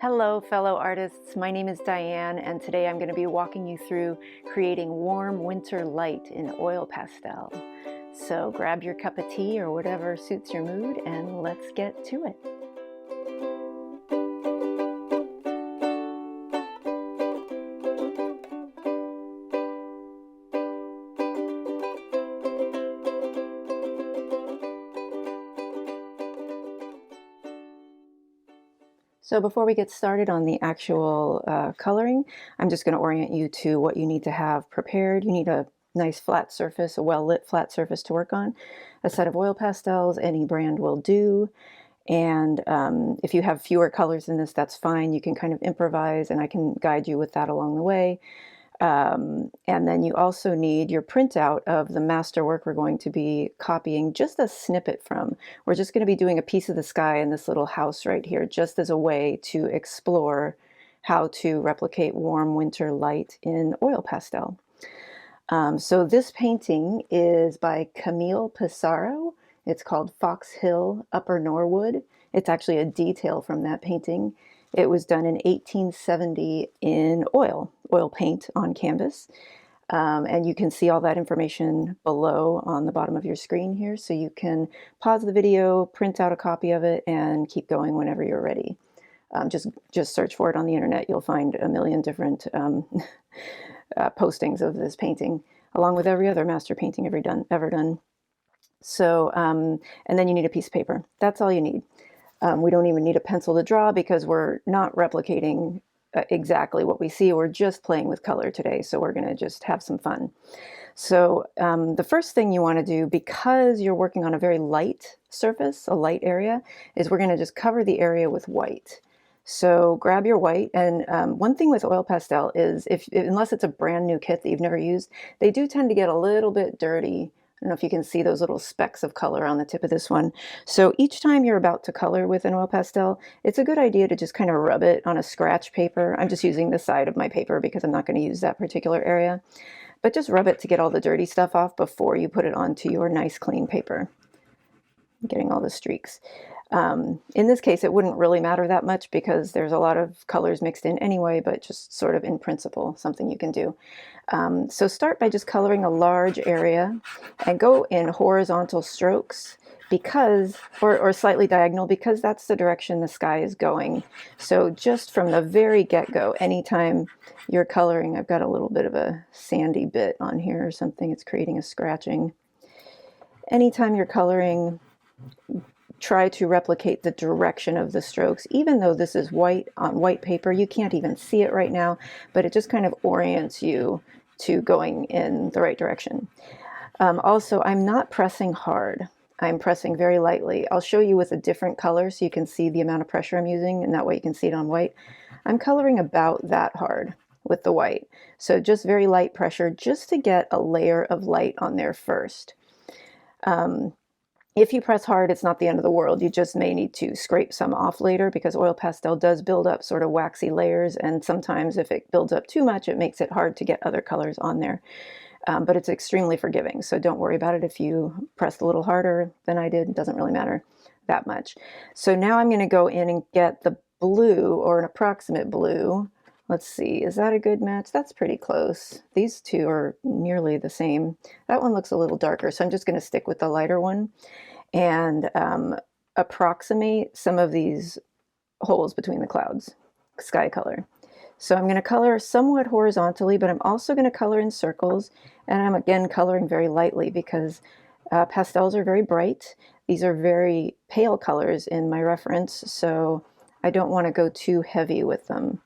Hello, fellow artists. My name is Diane, and today I'm going to be walking you through creating warm winter light in oil pastel. So grab your cup of tea or whatever suits your mood, and let's get to it. So before we get started on the actual coloring, I'm just going to orient you to what you need to have prepared. You need a nice flat surface, a well-lit flat surface to work on, a set of oil pastels, any brand will do. And if you have fewer colors than this, that's fine. You can kind of improvise, and I can guide you with that along the way. And then you also need your printout of the masterwork we're going to be copying just a snippet from. We're just going to be doing a piece of the sky in this little house right here, just as a way to explore how to replicate warm winter light in oil pastel. So this painting is by Camille Pissarro. It's called Fox Hill, Upper Norwood. It's actually a detail from that painting. It was done in 1870 in oil paint on canvas. And you can see all that information below on the bottom of your screen here. So you can pause the video, print out a copy of it, and keep going whenever you're ready. Just search for it on the internet. You'll find a million different postings of this painting, along with every other master painting ever done. So, and then you need a piece of paper. That's all you need. We don't even need a pencil to draw because we're not replicating exactly what we see. We're just playing with color today, so we're going to just have some fun. So the first thing you want to do, because you're working on a very light surface, a light area, is we're going to just cover the area with white. So grab your white, and one thing with oil pastel is unless it's a brand new kit that you've never used, they do tend to get a little bit dirty. I don't know if you can see those little specks of color on the tip of this one. So each time you're about to color with an oil pastel, it's a good idea to just kind of rub it on a scratch paper. I'm just using the side of my paper because I'm not going to use that particular area. But just rub it to get all the dirty stuff off before you put it onto your nice clean paper. I'm getting all the streaks. In this case, it wouldn't really matter that much because there's a lot of colors mixed in anyway, but just sort of in principle, something you can do. So start by just coloring a large area and go in horizontal strokes because, or slightly diagonal, because that's the direction the sky is going. So just from the very get-go, anytime you're coloring, I've got a little bit of a sandy bit on here or something, it's creating a scratching. Anytime you're coloring, try to replicate the direction of the strokes. Even though this is white on white paper, you can't even see it right now, but it just kind of orients you to going in the right direction. Also, I'm not pressing hard. I'm pressing very lightly. I'll show you with a different color so you can see the amount of pressure I'm using, and that way you can see it on white. I'm coloring about that hard with the white. So just very light pressure just to get a layer of light on there first. If you press hard, it's not the end of the world. You just may need to scrape some off later because oil pastel does build up sort of waxy layers, and sometimes if it builds up too much, it makes it hard to get other colors on there. But it's extremely forgiving, so don't worry about it if you pressed a little harder than I did. It doesn't really matter that much. So now I'm going to go in and get the blue, or an approximate blue. Let's see, is that a good match? That's pretty close. These two are nearly the same. That one looks a little darker, so I'm just going to stick with the lighter one and approximate some of these holes between the clouds, sky color. So I'm going to color somewhat horizontally, but I'm also going to color in circles, and I'm again coloring very lightly because pastels are very bright. These are very pale colors in my reference, so I don't want to go too heavy with them.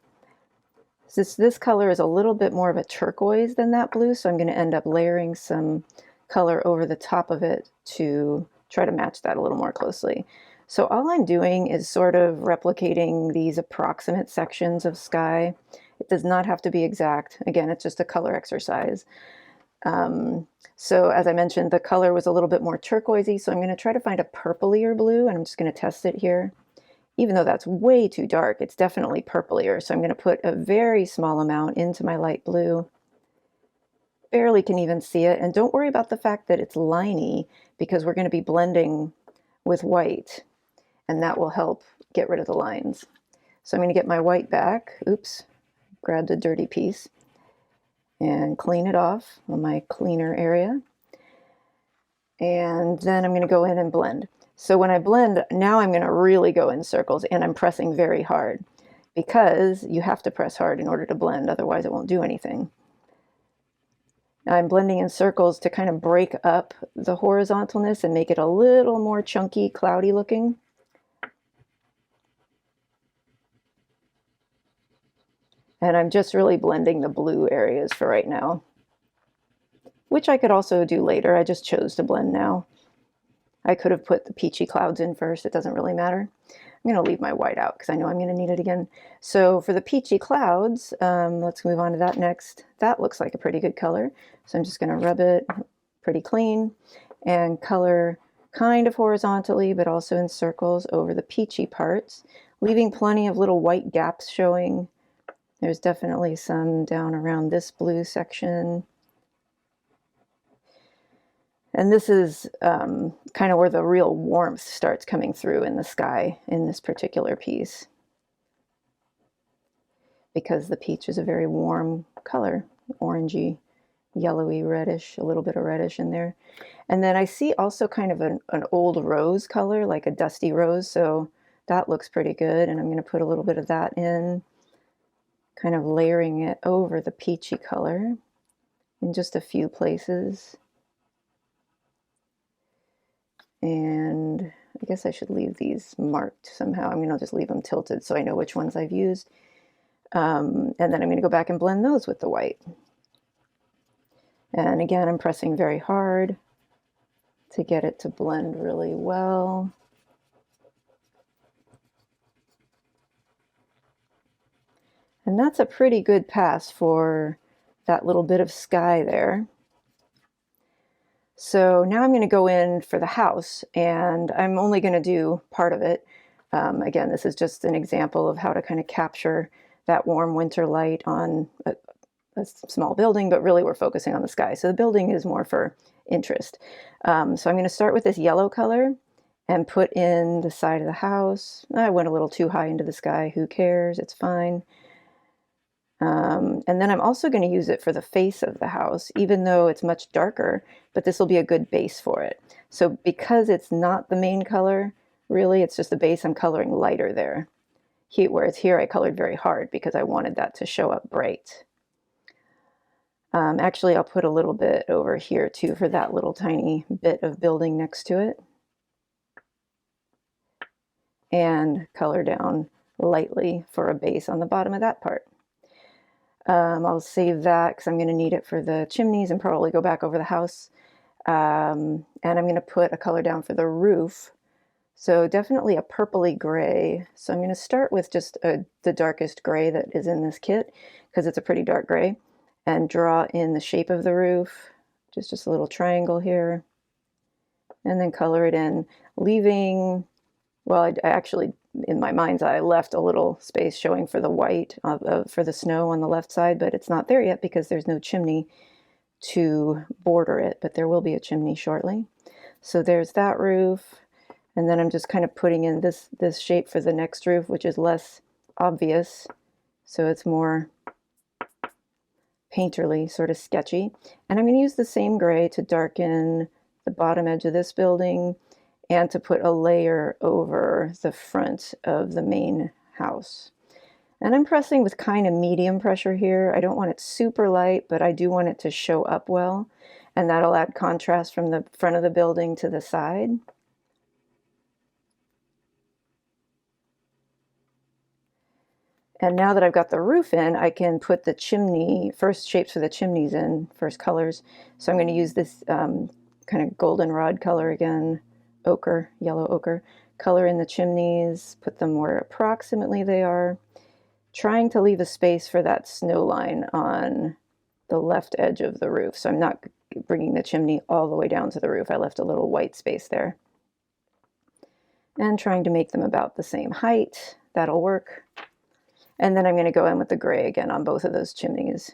This color is a little bit more of a turquoise than that blue, so I'm going to end up layering some color over the top of it to try to match that a little more closely. So all I'm doing is sort of replicating these approximate sections of sky. It does not have to be exact. Again, it's just a color exercise. So as I mentioned, the color was a little bit more turquoisey, so I'm going to try to find a purplier blue, and I'm just going to test it here. Even though that's way too dark, it's definitely purplier. So I'm going to put a very small amount into my light blue. Barely can even see it. And don't worry about the fact that it's liney because we're going to be blending with white, and that will help get rid of the lines. So I'm going to get my white back. Oops, grabbed a dirty piece, and clean it off on my cleaner area. And then I'm going to go in and blend. So when I blend, now I'm going to really go in circles, and I'm pressing very hard because you have to press hard in order to blend, otherwise it won't do anything. I'm blending in circles to kind of break up the horizontalness and make it a little more chunky, cloudy looking. And I'm just really blending the blue areas for right now, which I could also do later. I just chose to blend now. I could have put the peachy clouds in first. It doesn't really matter. I'm going to leave my white out because I know I'm going to need it again. So for the peachy clouds, let's move on to that next. That looks like a pretty good color. So I'm just going to rub it pretty clean and color kind of horizontally, but also in circles over the peachy parts, leaving plenty of little white gaps showing. There's definitely some down around this blue section. And this is kind of where the real warmth starts coming through in the sky in this particular piece, because the peach is a very warm color, orangey, yellowy, reddish, a little bit of reddish in there. And then I see also kind of an old rose color, like a dusty rose, so that looks pretty good. And I'm going to put a little bit of that in, kind of layering it over the peachy color in just a few places. And I guess I should leave these marked somehow. I mean, I'll just leave them tilted so I know which ones I've used. And then I'm going to go back and blend those with the white. And again, I'm pressing very hard to get it to blend really well. And that's a pretty good pass for that little bit of sky there. So now I'm going to go in for the house, and I'm only going to do part of it. Again, this is just an example of how to kind of capture that warm winter light on a small building, but really we're focusing on the sky. So the building is more for interest. So I'm going to start with this yellow color and put in the side of the house. I went a little too high into the sky. Who cares? It's fine. And then I'm also going to use it for the face of the house, even though it's much darker, but this will be a good base for it. So because it's not the main color, really, it's just the base, I'm coloring lighter there. Whereas here I colored very hard because I wanted that to show up bright. Actually, I'll put a little bit over here too for that little tiny bit of building next to it. And color down lightly for a base on the bottom of that part. I'll save that because I'm going to need it for the chimneys and probably go back over the house. And I'm going to put a color down for the roof. So definitely a purpley gray. So I'm going to start with just the darkest gray that is in this kit because it's a pretty dark gray, and draw in the shape of the roof, just a little triangle here, and then color it in, leaving, well, I actually, in my mind's eye, left a little space showing for the white, for the snow on the left side, but it's not there yet because there's no chimney to border it, but there will be a chimney shortly. So there's that roof, and then I'm just kind of putting in this shape for the next roof, which is less obvious, so it's more painterly, sort of sketchy. And I'm going to use the same gray to darken the bottom edge of this building and to put a layer over the front of the main house. And I'm pressing with kind of medium pressure here. I don't want it super light, but I do want it to show up well, and that'll add contrast from the front of the building to the side. And now that I've got the roof in, I can put the chimney, first shapes for the chimneys in, first colors. So I'm going to use this kind of goldenrod color again, ochre, yellow ochre, color in the chimneys, put them where approximately they are, trying to leave a space for that snow line on the left edge of the roof. So I'm not bringing the chimney all the way down to the roof. I left a little white space there. And trying to make them about the same height. That'll work. And then I'm going to go in with the gray again on both of those chimneys.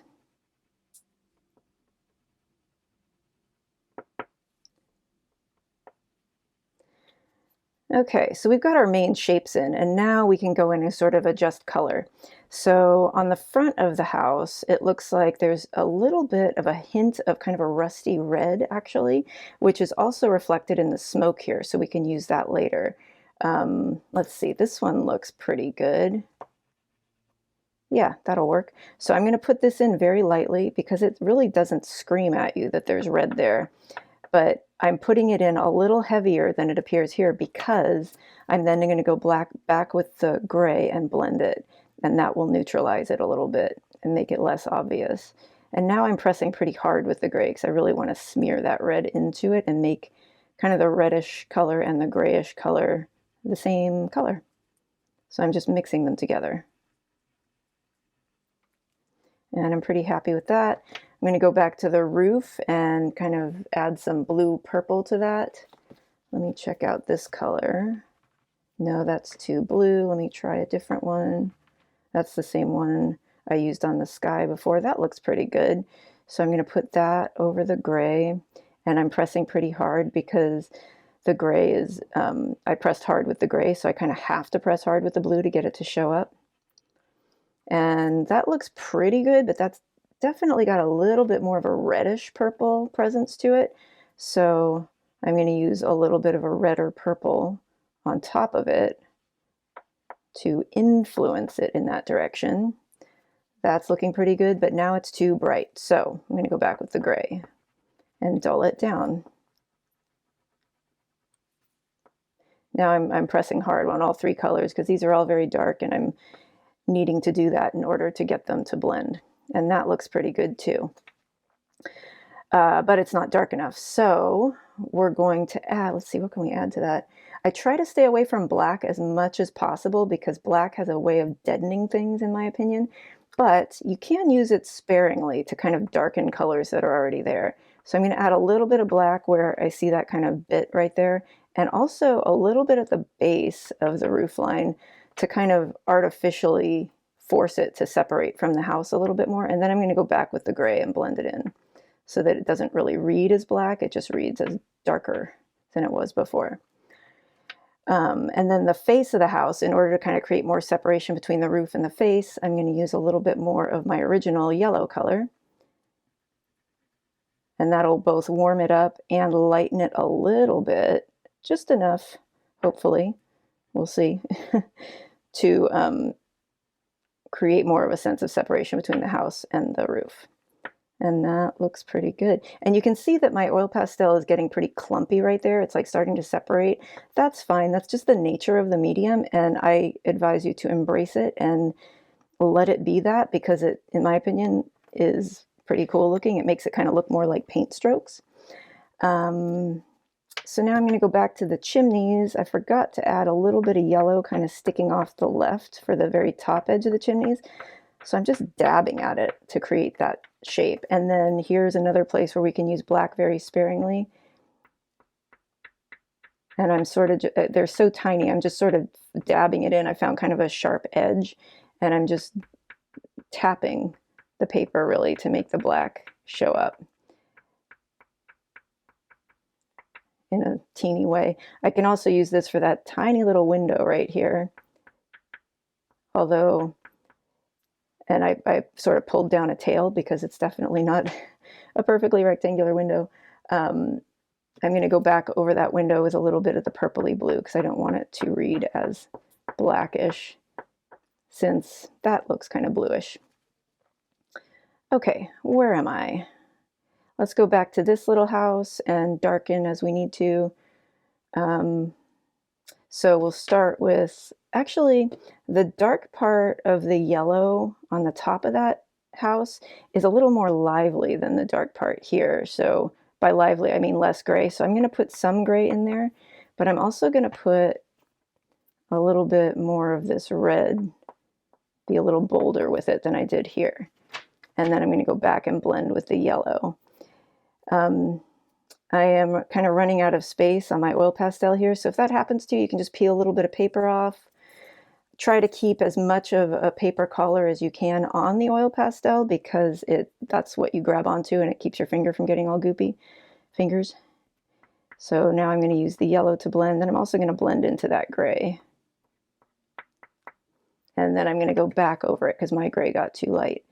Okay, so we've got our main shapes in, and now we can go in and sort of adjust color. So on the front of the house, it looks like there's a little bit of a hint of kind of a rusty red, actually, which is also reflected in the smoke here, so we can use that later. Let's see, this one looks pretty good. Yeah, that'll work. So I'm going to put this in very lightly because it really doesn't scream at you that there's red there. But I'm putting it in a little heavier than it appears here because I'm then going to go back with the gray and blend it, and that will neutralize it a little bit and make it less obvious. And now I'm pressing pretty hard with the gray because I really want to smear that red into it and make kind of the reddish color and the grayish color the same color. So I'm just mixing them together. And I'm pretty happy with that. I'm going to go back to the roof and kind of add some blue purple to that. Let me check out this color. No, that's too blue. Let me try a different one. That's the same one I used on the sky before. That looks pretty good. So I'm going to put that over the gray, and I'm pressing pretty hard because the gray is, I pressed hard with the gray, so I kind of have to press hard with the blue to get it to show up. And that looks pretty good, but that's definitely got a little bit more of a reddish purple presence to it. So I'm going to use a little bit of a redder purple on top of it to influence it in that direction. That's looking pretty good, but now it's too bright. So I'm going to go back with the gray and dull it down. Now I'm pressing hard on all three colors because these are all very dark, and I'm needing to do that in order to get them to blend. And that looks pretty good too. But it's not dark enough. So we're going to add, let's see, what can we add to that? I try to stay away from black as much as possible because black has a way of deadening things, in my opinion. But you can use it sparingly to kind of darken colors that are already there. So I'm going to add a little bit of black where I see that kind of bit right there, and also a little bit at the base of the roof line to kind of artificially force it to separate from the house a little bit more. And then I'm going to go back with the gray and blend it in so that it doesn't really read as black. It just reads as darker than it was before. And then the face of the house, in order to kind of create more separation between the roof and the face, I'm going to use a little bit more of my original yellow color. And that'll both warm it up and lighten it a little bit, just enough, hopefully, we'll see, to create more of a sense of separation between the house and the roof. And that looks pretty good. And you can see that my oil pastel is getting pretty clumpy right there. It's like starting to separate. That's fine. That's just the nature of the medium. And I advise you to embrace it and let it be that, because it, in my opinion, is pretty cool looking. It makes it kind of look more like paint strokes. So now I'm going to go back to the chimneys. I forgot to add a little bit of yellow kind of sticking off the left for the very top edge of the chimneys. So I'm just dabbing at it to create that shape. And then here's another place where we can use black very sparingly. And I'm sort of, they're so tiny, I'm just sort of dabbing it in. I found kind of a sharp edge, and I'm just tapping the paper really to make the black show up in a teeny way. I can also use this for that tiny little window right here. Although, and I sort of pulled down a tail because it's definitely not a perfectly rectangular window. I'm going to go back over that window with a little bit of the purpley blue because I don't want it to read as blackish, since that looks kind of bluish. Okay, where am I? Let's go back to this little house and darken as we need to. So we'll start with, actually, the dark part of the yellow on the top of that house is a little more lively than the dark part here. So by lively, I mean less gray. So I'm going to put some gray in there, but I'm also going to put a little bit more of this red, be a little bolder with it than I did here. And then I'm going to go back and blend with the yellow. I am kind of running out of space on my oil pastel here, so if that happens to you, you can just peel a little bit of paper off. Try to keep as much of a paper color as you can on the oil pastel, because that's what you grab onto and it keeps your finger from getting all goopy. Fingers. So now I'm going to use the yellow to blend, and I'm also going to blend into that gray. And then I'm going to go back over it because my gray got too light.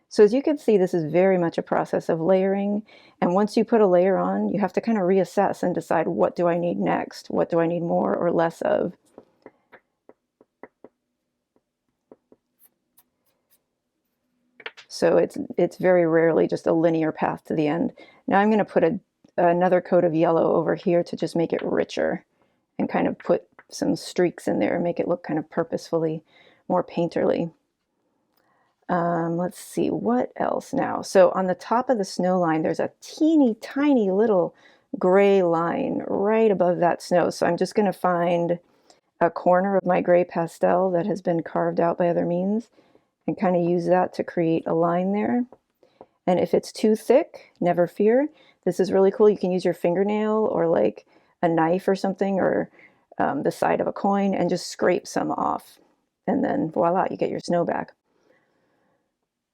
So as you can see, this is very much a process of layering. And once you put a layer on, you have to kind of reassess and decide, what do I need next? What do I need more or less of? So it's very rarely just a linear path to the end. Now I'm going to put another coat of yellow over here to just make it richer and kind of put some streaks in there and make it look kind of purposefully more painterly. Let's see, what else now? So on the top of the snow line, there's a teeny tiny little gray line right above that snow. So I'm just going to find a corner of my gray pastel that has been carved out by other means and kind of use that to create a line there. And if it's too thick, never fear. This is really cool. You can use your fingernail or like a knife or something, or the side of a coin, and just scrape some off. And then voila, you get your snow back.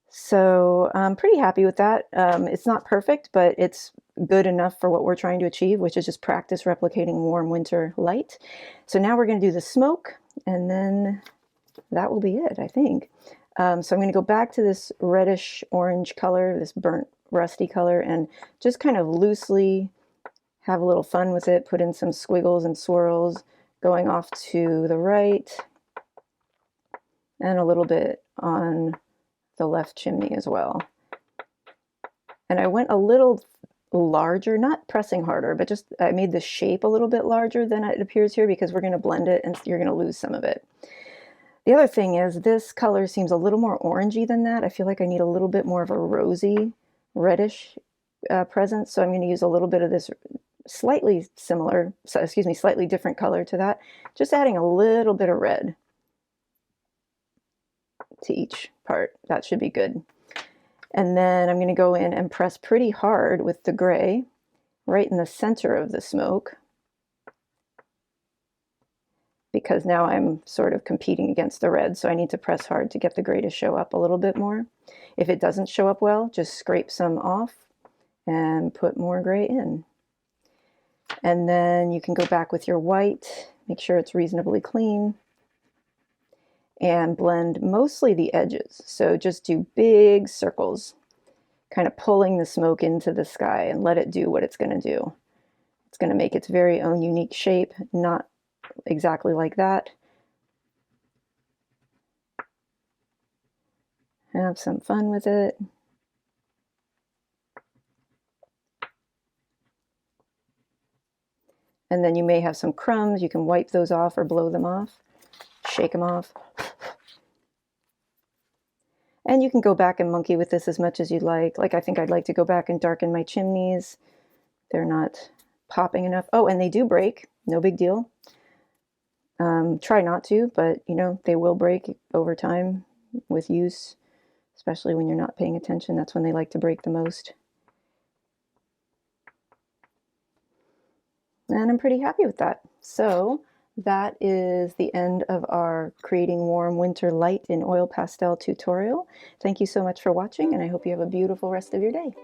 So I'm pretty happy with that. It's not perfect, but it's good enough for what we're trying to achieve, which is just practice replicating warm winter light. So now we're going to do the smoke, and then that will be it, I think. So I'm going to go back to this reddish orange color, this burnt rusty color, and just kind of loosely have a little fun with it. Put in some squiggles and swirls going off to the right, and a little bit on the left chimney as well. And I went a little larger, not pressing harder, but just I made the shape a little bit larger than it appears here because we're going to blend it and you're going to lose some of it. The other thing is this color seems a little more orangey than that. I feel like I need a little bit more of a rosy, reddish presence. So I'm going to use a little bit of this slightly different color to that. Just adding a little bit of red to each part. That should be good. And then I'm going to go in and press pretty hard with the gray right in the center of the smoke, because now I'm sort of competing against the red, so I need to press hard to get the gray to show up a little bit more. If it doesn't show up well, just scrape some off and put more gray in. And then you can go back with your white, make sure it's reasonably clean, and blend mostly the edges. So just do big circles, kind of pulling the smoke into the sky, and let it do what it's going to do. It's going to make its very own unique shape, not exactly like that. Have some fun with it. And then you may have some crumbs. You can wipe those off or blow them off, shake them off. And you can go back and monkey with this as much as you'd like. Like I think I'd like to go back and darken my chimneys. They're not popping enough. Oh, and they do break. No big deal. Try not to, but you know, they will break over time with use, especially when you're not paying attention. That's when they like to break the most. And I'm pretty happy with that. So that is the end of our Creating Warm Winter Light in Oil Pastel tutorial. Thank you so much for watching, and I hope you have a beautiful rest of your day.